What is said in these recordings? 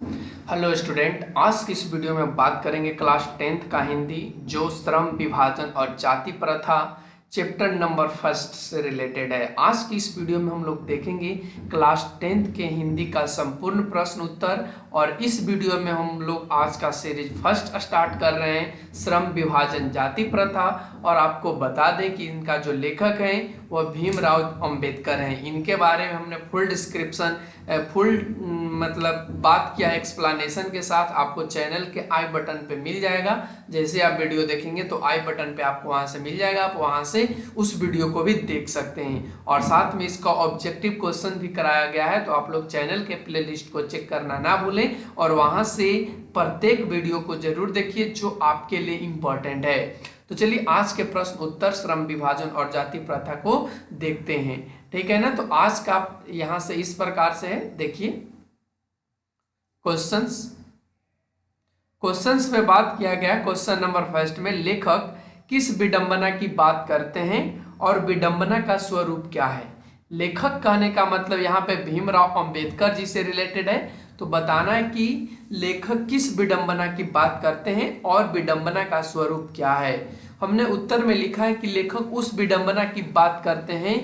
Hello student, आज की इस वीडियो में बात करेंगे क्लास 10th का हिंदी जो श्रम विभाजन और जाति प्रथा चैप्टर नंबर फर्स्ट से रिलेटेड है। आज की इस वीडियो में हम लोग देखेंगे क्लास 10th के हिंदी का संपूर्ण प्रश्न उत्तर। और इस वीडियो में हम लोग आज का सीरीज फर्स्ट स्टार्ट कर रहे हैं, श्रम विभाजन जाति प्रथा। और आपको बता दें कि इनका जो लेखक हैं वह भीमराव अंबेडकर हैं। इनके बारे में हमने फुल डिस्क्रिप्शन मतलब बात किया एक्सप्लेनेशन के साथ, आपको चैनल के आई बटन पे मिल जाएगा। जैसे आप वीडियो देखेंगे तो आई बटन पे आपको वहां से मिल जाएगा, आप वहां से उस वीडियो को भी देख सकते हैं। और साथ में इसका ऑब्जेक्टिव क्वेश्चन भी कराया गया है, तो आप लोग चैनल के प्लेलिस्ट को चेक करना ना भूलें और वहां से प्रत्येक वीडियो को जरूर देखिए जो आपके लिए इंपॉर्टेंट है। तो चलिए आज के प्रश्न उत्तर श्रम विभाजन और जाति प्रथा को देखते हैं, ठीक है ना। तो आज का यहां से इस प्रकार से है, देखिए क्वेश्चंस में बात किया गया। क्वेश्चन नंबर फर्स्ट में लेखक किस विडंबना की बात करते हैं और विडंबना का स्वरूप क्या है। लेखक कहने का मतलब यहाँ पे भीमराव अंबेडकर जी से रिलेटेड है, तो बताना है कि लेखक किस विडंबना की बात करते हैं और विडंबना का स्वरूप क्या है। हमने उत्तर में लिखा है कि लेखक उस विडंबना की बात करते हैं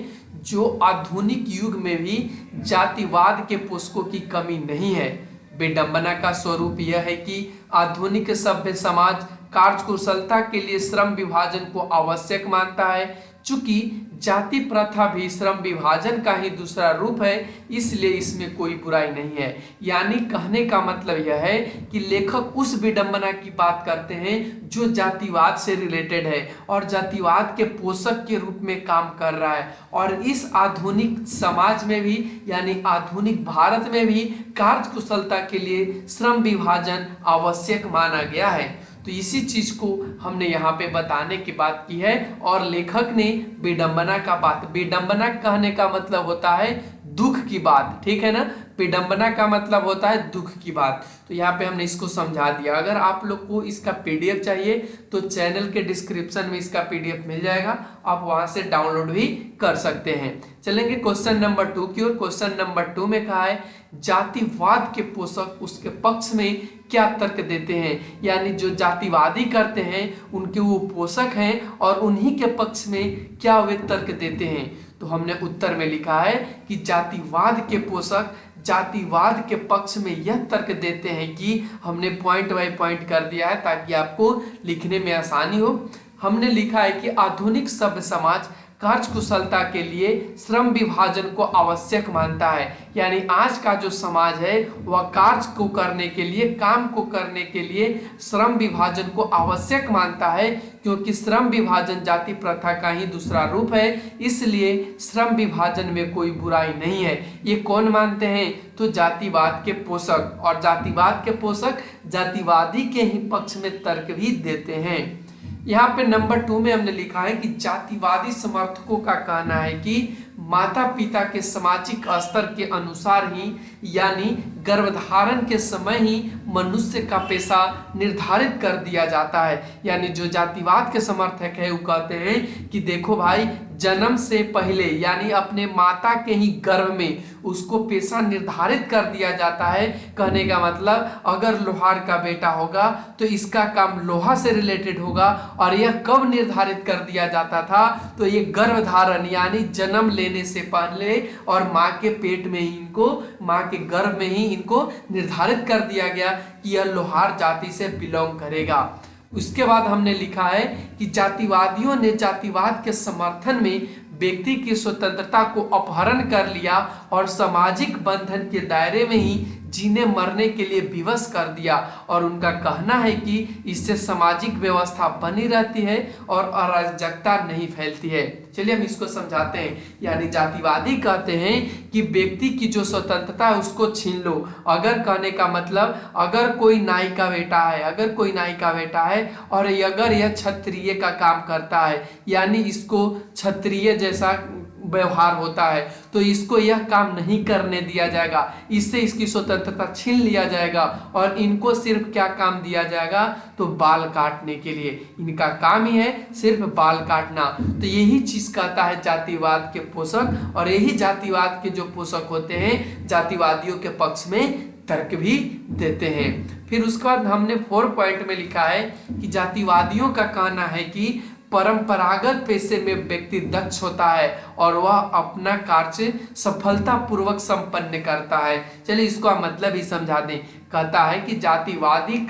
जो आधुनिक युग में भी जातिवाद के पोषकों की कमी नहीं है। विडंबना का स्वरूप यह है कि आधुनिक सभ्य समाज कार्यकुशलता के लिए श्रम विभाजन को आवश्यक मानता है। चूंकि जाति प्रथा भी श्रम विभाजन का ही दूसरा रूप है, इसलिए इसमें कोई बुराई नहीं है। यानी कहने का मतलब यह है कि लेखक उस विडंबना की बात करते हैं जो जातिवाद से रिलेटेड है और जातिवाद के पोषक के रूप में काम कर रहा है। और इस आधुनिक समाज में भी यानी आधुनिक भारत में भी कार्यकुशलता के लिए श्रम विभाजन आवश्यक माना गया है। तो इसी चीज को हमने यहाँ पे बताने की बात की है। और लेखक ने विडंबना का बात, विडंबना कहने का मतलब होता है दुख की बात, ठीक है ना। विडंबना का मतलब होता है दुख की बात। तो यहाँ पे हमने इसको समझा दिया। अगर आप लोग को इसका पीडीएफ चाहिए तो चैनल के डिस्क्रिप्शन में इसका पीडीएफ मिल जाएगा, आप वहां से डाउनलोड भी कर सकते हैं। चलेंगे क्वेश्चन नंबर 2 की ओर। क्वेश्चन नंबर 2 में कहा है जातिवाद के पोषक उसके पक्ष में क्या तर्क देते हैं। यानी जो जातिवादी करते हैं उनके वो पोषक हैं और उन्हीं के पक्ष में क्या वे तर्क देते हैं। तो हमने उत्तर में लिखा है कि जातिवाद के पोषक जातिवाद के पक्ष में यह तर्क देते हैं कि हमने पॉइंट बाय पॉइंट कर दिया है ताकि आपको लिखने में आसानी हो। हमने लिखा है कि आधुनिक सभ्य समाज कार्यकुशलता के लिए श्रम विभाजन को आवश्यक मानता है। यानी आज का जो समाज है वह कार्य को करने के लिए, काम को करने के लिए श्रम विभाजन को आवश्यक मानता है, क्योंकि श्रम विभाजन जाति प्रथा का ही दूसरा रूप है, इसलिए श्रम विभाजन में कोई बुराई नहीं है। ये कौन मानते हैं? तो जातिवाद के पोषक। और जातिवाद के पोषक जातिवादी के ही पक्ष में तर्क भी देते हैं। यहाँ पे नंबर 2 में हमने लिखा है कि जातिवादी समर्थकों का कहना है कि माता पिता के सामाजिक स्तर के अनुसार ही यानी गर्भधारण के समय ही मनुष्य का पेशा निर्धारित कर दिया जाता है। यानी जो जातिवाद के समर्थक है वो कहते हैं कि देखो भाई, जन्म से पहले यानी अपने माता के ही गर्भ में उसको पेशा निर्धारित कर दिया जाता है। कहने का मतलब अगर लोहार का बेटा होगा तो इसका काम लोहा से रिलेटेड होगा। और यह कब निर्धारित कर दिया जाता था? तो ये गर्भधारण यानी जन्म लेने से पहले और माँ के पेट में ही इनको, माँ के गर्भ में ही इनको निर्धारित कर दिया गया कि यह लोहार जाति से बिलोंग करेगा। उसके बाद हमने लिखा है कि जातिवादियों ने जातिवाद के समर्थन में व्यक्ति की स्वतंत्रता को अपहरण कर लिया और सामाजिक बंधन के दायरे में ही जीने मरने के लिए विवश कर दिया। और उनका कहना है कि इससे सामाजिक व्यवस्था बनी रहती है और अराजकता नहीं फैलती है। चलिए हम इसको समझाते हैं। यानी जातिवादी कहते हैं कि व्यक्ति की जो स्वतंत्रता है उसको छीन लो। अगर कहने का मतलब अगर कोई नाई का बेटा है, अगर कोई नाई का बेटा है और अगर यह क्षत्रिय का काम करता है यानी इसको क्षत्रिय जैसा व्यवहार होता है तो इसको यह काम नहीं करने दिया जाएगा, इससे इसकी स्वतंत्रता छीन लिया जाएगा। और इनको सिर्फ क्या काम दिया जाएगा? तो बाल काटने के लिए। इनका काम ही है सिर्फ बाल काटना। तो यही चीज कहता है जातिवाद के पोषक। और यही जातिवाद के जो पोषक होते हैं जातिवादियों के पक्ष में तर्क भी देते हैं। फिर उसके बाद हमने 4 पॉइंट में लिखा है कि जातिवादियों का कहना है कि परंपरागत पेशे में व्यक्ति दक्ष होता है और वह अपना कार्य सफलतापूर्वक संपन्न करता है। चलिए इसको हम मतलब ही समझा दें। कहता है कि जातिवादियों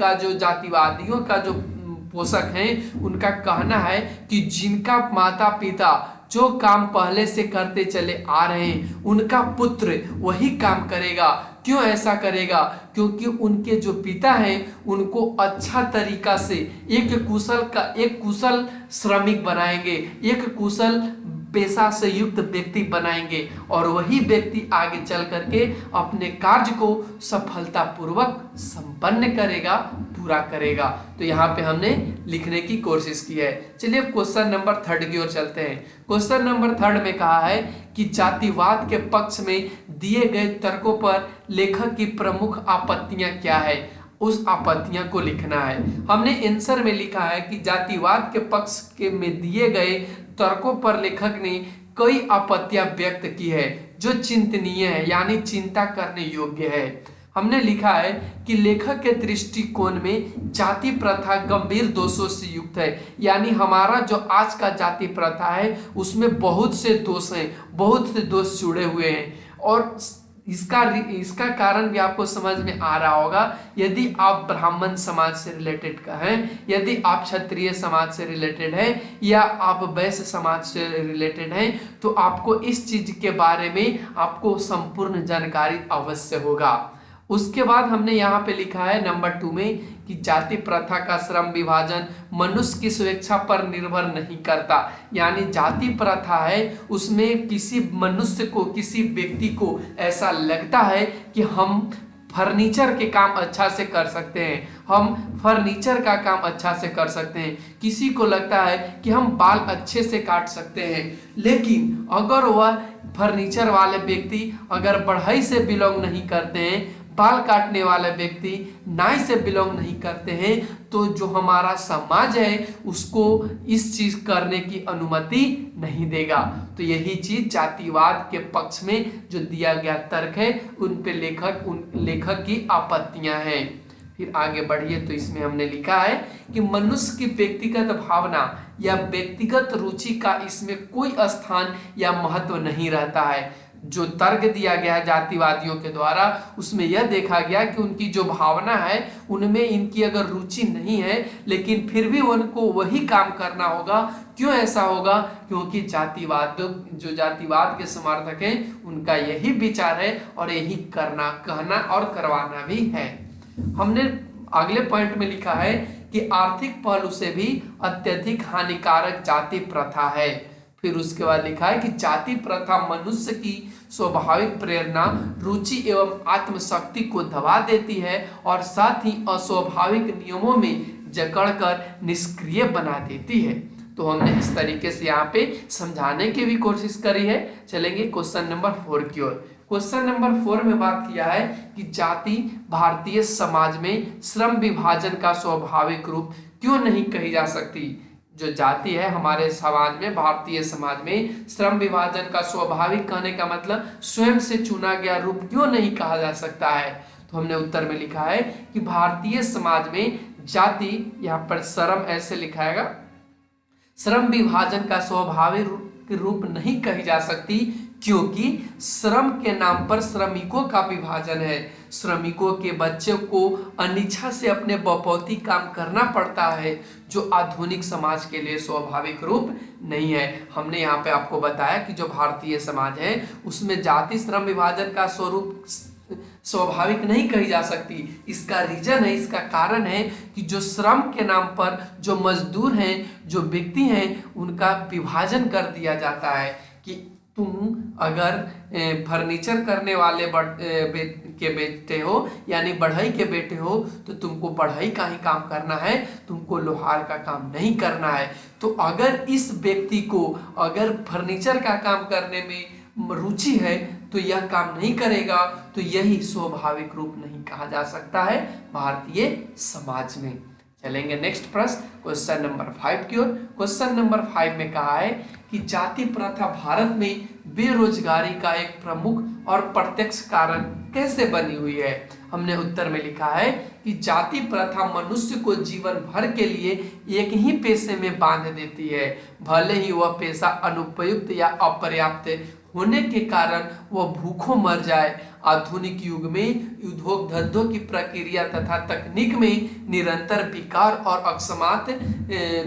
का जो पोषक हैं उनका कहना है कि जिनका माता पिता जो काम पहले से करते चले आ रहे हैं उनका पुत्र वही काम करेगा। क्यों ऐसा करेगा? क्योंकि उनके जो पिता हैं उनको अच्छा तरीका से एक कुशल श्रमिक बनाएंगे, एक कुशल पेशा से युक्त व्यक्ति बनाएंगे और वही व्यक्ति आगे चल करके अपने कार्य को सफलतापूर्वक संपन्न करेगा, पूरा करेगा। तो यहाँ पे हमने लिखने की कोशिश की है। चलिए अब क्वेश्चन नंबर 3 की ओर चलते हैं। क्वेश्चन नंबर 3 में कहा है कि जातिवाद के पक्ष में दिए गए तर्कों पर लेखक की प्रमुख आपत्तियां क्या है, उस आपत्तियां को लिखना है। हमने आंसर में लिखा है कि जातिवाद के पक्ष के में दिए गए तर्कों पर लेखक ने कई आपत्तियां व्यक्त की है जो चिंतनीय है, यानी चिंता करने योग्य है। हमने लिखा है कि लेखक के दृष्टिकोण में जाति प्रथा गंभीर दोषों से युक्त है, यानी हमारा जो आज का जाति प्रथा है उसमें बहुत से दोष हैं, बहुत से दोष जुड़े हुए हैं। और इसका कारण भी आपको समझ में आ रहा होगा। यदि आप ब्राह्मण समाज से रिलेटेड का हैं, यदि आप क्षत्रिय समाज से रिलेटेड हैं या आप वैश्य समाज से रिलेटेड हैं, तो आपको इस चीज के बारे में आपको संपूर्ण जानकारी अवश्य होगा। उसके बाद हमने यहाँ पे लिखा है नंबर 2 में कि जाति प्रथा का श्रम विभाजन मनुष्य की स्वेच्छा पर निर्भर नहीं करता, यानी जाति प्रथा है उसमें किसी मनुष्य को, किसी व्यक्ति को ऐसा लगता है कि हम फर्नीचर के काम अच्छा से कर सकते हैं, हम फर्नीचर का काम अच्छा से कर सकते हैं, किसी को लगता है कि हम बाल अच्छे से काट सकते हैं। लेकिन अगर वह फर्नीचर वाले व्यक्ति अगर बढ़ई से बिलोंग नहीं करते हैं, बाल काटने वाले व्यक्ति नाई से बिलोंग नहीं करते हैं, तो जो हमारा समाज है उसको इस चीज करने की अनुमति नहीं देगा। तो यही चीज जातिवाद के पक्ष में जो दिया गया तर्क है उन पे लेखक की आपत्तियां हैं। फिर आगे बढ़िए तो इसमें हमने लिखा है कि मनुष्य की व्यक्तिगत भावना या व्यक्तिगत रुचि का इसमें कोई स्थान या महत्व नहीं रहता है। जो तर्क दिया गया है जातिवादियों के द्वारा उसमें यह देखा गया कि उनकी जो भावना है उनमें इनकी अगर रुचि नहीं है, लेकिन फिर भी उनको वही काम करना होगा। क्यों ऐसा होगा? क्योंकि जातिवाद के समर्थक हैं उनका यही विचार है और यही कहना और करवाना भी है। हमने अगले पॉइंट में लिखा है कि आर्थिक पहलू से भी अत्यधिक हानिकारक जाति प्रथा है। फिर उसके बाद लिखा है कि जाति प्रथा मनुष्य की स्वाभाविक प्रेरणा, रुचि एवं आत्मशक्ति को दबा देती है और साथ ही अस्वाभाविक नियमों में जकड़कर निष्क्रिय बना देती है। तो हमने इस तरीके से यहाँ पे समझाने की भी कोशिश करी है। चलेंगे क्वेश्चन नंबर 4 की ओर। क्वेश्चन नंबर 4 में बात किया है कि जाति भारतीय समाज में श्रम विभाजन का स्वाभाविक रूप क्यों नहीं कही जा सकती। जो जाति है हमारे समाज में, भारतीय समाज में श्रम विभाजन का स्वाभाविक कहने का मतलब स्वयं से चुना गया रूप क्यों नहीं कहा जा सकता है। तो हमने उत्तर में लिखा है कि भारतीय समाज में जाति, यहाँ पर श्रम ऐसे लिखाएगा, श्रम विभाजन का स्वाभाविक रूप नहीं कही जा सकती क्योंकि श्रम के नाम पर श्रमिकों का विभाजन है। श्रमिकों के बच्चे को अनिच्छा से अपने बपौती काम करना पड़ता है, जो आधुनिक समाज के लिए स्वाभाविक रूप नहीं है। हमने यहाँ पे आपको बताया कि जो भारतीय समाज है उसमें जाति श्रम विभाजन का स्वरूप स्वाभाविक नहीं कही जा सकती। इसका रीजन है, इसका कारण है कि जो श्रम के नाम पर जो मजदूर हैं, जो व्यक्ति हैं, उनका विभाजन कर दिया जाता है कि तुम अगर फर्नीचर करने वाले के बेटे हो, यानी बढ़ई के बेटे हो, तो तुमको बढ़ई का ही काम करना है, तुमको लोहार का काम नहीं करना है। तो अगर इस व्यक्ति को अगर फर्नीचर का काम करने में रुचि है तो यह काम नहीं करेगा, तो यही स्वाभाविक रूप नहीं कहा जा सकता है भारतीय समाज में। चलेंगे नेक्स्ट प्रश्न, क्वेश्चन नंबर 5 की ओर। क्वेश्चन नंबर 5 में कहा है कि जाति प्रथा भारत में बेरोजगारी का एक प्रमुख और प्रत्यक्ष कारण कैसे बनी हुई है? हमने उत्तर में लिखा है कि जाति प्रथा मनुष्य को जीवन भर के लिए एक ही पेशे में बांध देती है, भले ही वह पेशा अनुपयुक्त या अपर्याप्त होने के कारण वह भूखों मर जाए। आधुनिक युग में उद्योग धंधों की प्रक्रिया तथा तकनीक में निरंतर विकार और अकस्मात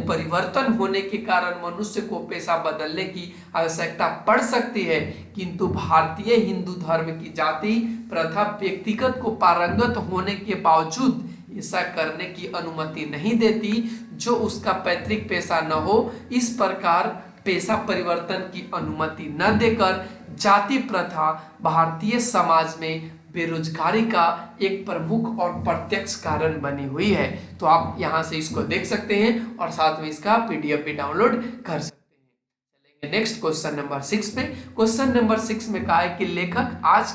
परिवर्तन होने के कारण मनुष्य को पेशा बदलने की आवश्यकता पड़ सकती है, किंतु भारतीय हिंदू धर्म की जाति प्रथा व्यक्तिगत को पारंगत होने के बावजूद ऐसा करने की अनुमति नहीं देती जो उसका पैतृक पेशा न हो। इस प्रकार पेशा परिवर्तन की अनुमति न देकर जाति प्रथा भारतीय समाज में बेरोजगारी का एक प्रमुख और प्रत्यक्ष कारण बनी हुई है। तो आप यहां से इसको देख सकते हैं और साथ में इसका पीडीएफ भी डाउनलोड कर सकते हैं। चलेंगे नेक्स्ट क्वेश्चन नंबर 6 पे। क्वेश्चन नंबर 6 में कहा है कि लेखक आज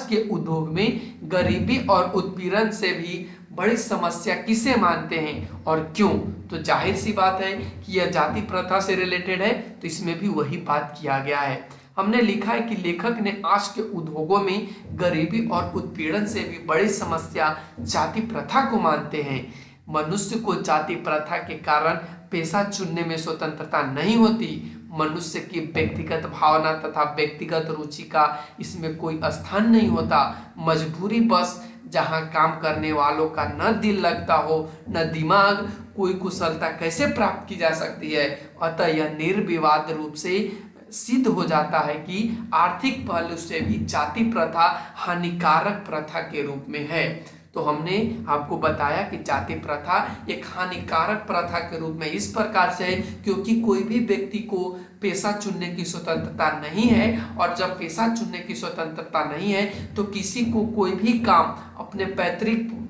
के उद्योग में गरीबी और उत्पीड़न से भी बड़ी समस्या किसे मानते हैं और क्यों? तो जाहिर सी बात है कि यह जाति प्रथा से रिलेटेड है, तो इसमें भी वही बात किया गया है। हमने लिखा है कि लेखक ने आज के उद्योगों में गरीबी और उत्पीड़न से भी बड़ी समस्या जाति प्रथा को मानते हैं। मनुष्य को जाति प्रथा के कारण पेशा चुनने में स्वतंत्रता नहीं होती। मनुष्य की व्यक्तिगत भावना तथा व्यक्तिगत रुचि का इसमें कोई स्थान नहीं होता। मजबूरी बस जहां काम करने वालों का न दिल लगता हो न दिमाग, कोई कुशलता कैसे प्राप्त की जा सकती है। अतः यह निर्विवाद रूप से सिद्ध हो जाता है कि आर्थिक पहलू से भी जाति प्रथा हानिकारक प्रथा के रूप में है। तो हमने आपको बताया कि जाति प्रथा एक हानिकारक प्रथा के रूप में इस प्रकार से है क्योंकि कोई भी व्यक्ति को पेशा चुनने की स्वतंत्रता नहीं है, और जब पेशा चुनने की स्वतंत्रता नहीं है तो किसी को कोई भी काम अपने पैतृक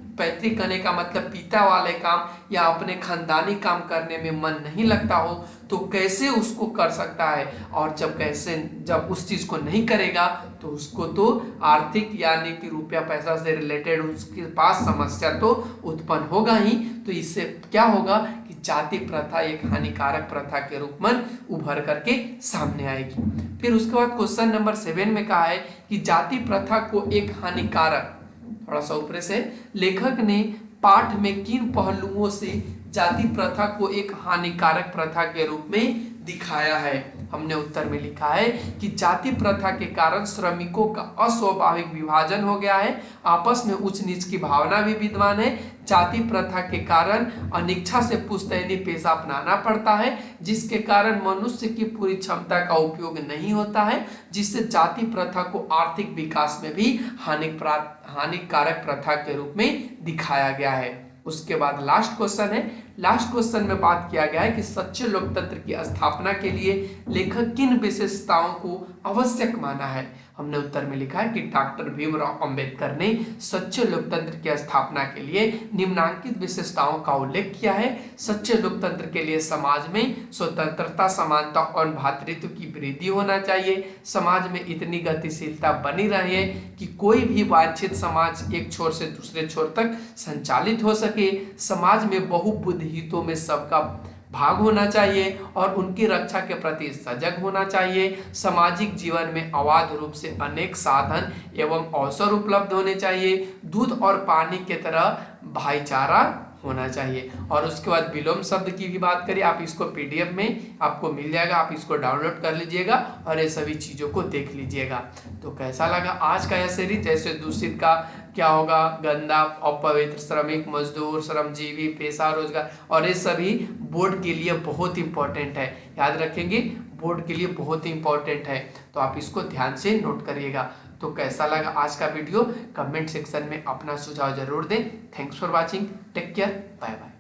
करने का मतलब पिता वाले काम या अपने खानदानी काम करने में मन नहीं लगता हो तो कैसे उसको कर सकता है, और जब उस चीज को नहीं करेगा तो उसको तो आर्थिक यानी कि रुपया पैसा से रिलेटेड उसके पास समस्या तो उत्पन्न होगा ही। तो इससे क्या होगा कि जाति प्रथा एक हानिकारक प्रथा के रूप में उभर करके सामने आएगी। फिर उसके बाद क्वेश्चन नंबर 7 में कहा है कि जाति प्रथा को एक हानिकारक, थोड़ा सा ऊपर से, लेखक ने पाठ में किन पहलुओं से जाति प्रथा को एक हानिकारक प्रथा के रूप में दिखाया है? हमने उत्तर में लिखा है कि जाति प्रथा के कारण श्रमिकों का अस्वाभाविक विभाजन हो गया है, आपस में उच्च नीच की भावना भी विद्यमान है। जाति प्रथा के कारण अनिच्छा से पुश्तैनी पेशा अपनाना पड़ता है, जिसके कारण मनुष्य की पूरी क्षमता का उपयोग नहीं होता है, जिससे जाति प्रथा को आर्थिक विकास में भी हानिकारक प्रथा के रूप में दिखाया गया है। उसके बाद लास्ट क्वेश्चन है। लास्ट क्वेश्चन में बात किया गया है कि सच्चे लोकतंत्र की स्थापना के लिए लेखक किन विशेषताओं को आवश्यक माना है? हमने उत्तर में लिखा है कि डॉक्टर भीमराव अंबेडकर ने सच्चे लोकतंत्र की स्थापना के लिए निम्नलिखित विशेषताओं का उल्लेख किया है। सच्चे लोकतंत्र के लिए समाज में स्वतंत्रता, समानता और भ्रातृत्व की वृद्धि होना चाहिए। समाज में इतनी गतिशीलता बनी रहे कि कोई भी वांछित समाज एक छोर से दूसरे छोर तक संचालित हो सके। समाज में बहुबुद्धि हितों में सबका भाग होना चाहिए और उनकी रक्षा के प्रति सजग होना चाहिए। सामाजिक जीवन में अबाध रूप से अनेक साधन एवं अवसर उपलब्ध होने चाहिए। दूध और पानी की तरह भाईचारा होना चाहिए। और उसके बाद विलोम शब्द की भी बात करें, आप इसको पीडीएफ में आपको मिल जाएगा, आप इसको डाउनलोड कर लीजिएगा और ये सभी चीज़ों को देख लीजिएगा। तो कैसा लगा आज का यह सीरीज? जैसे दूषित का क्या होगा, गंदा, अपवित्र, श्रमिक, मजदूर, श्रमजीवी, पेशा, रोजगार, और ये सभी बोर्ड के लिए बहुत इंपॉर्टेंट है, याद रखेंगे, बोर्ड के लिए बहुत ही इंपॉर्टेंट है। तो आप इसको ध्यान से नोट करिएगा। तो कैसा लगा आज का वीडियो? कमेंट सेक्शन में अपना सुझाव जरूर दें। Thanks for watching, take care, bye bye.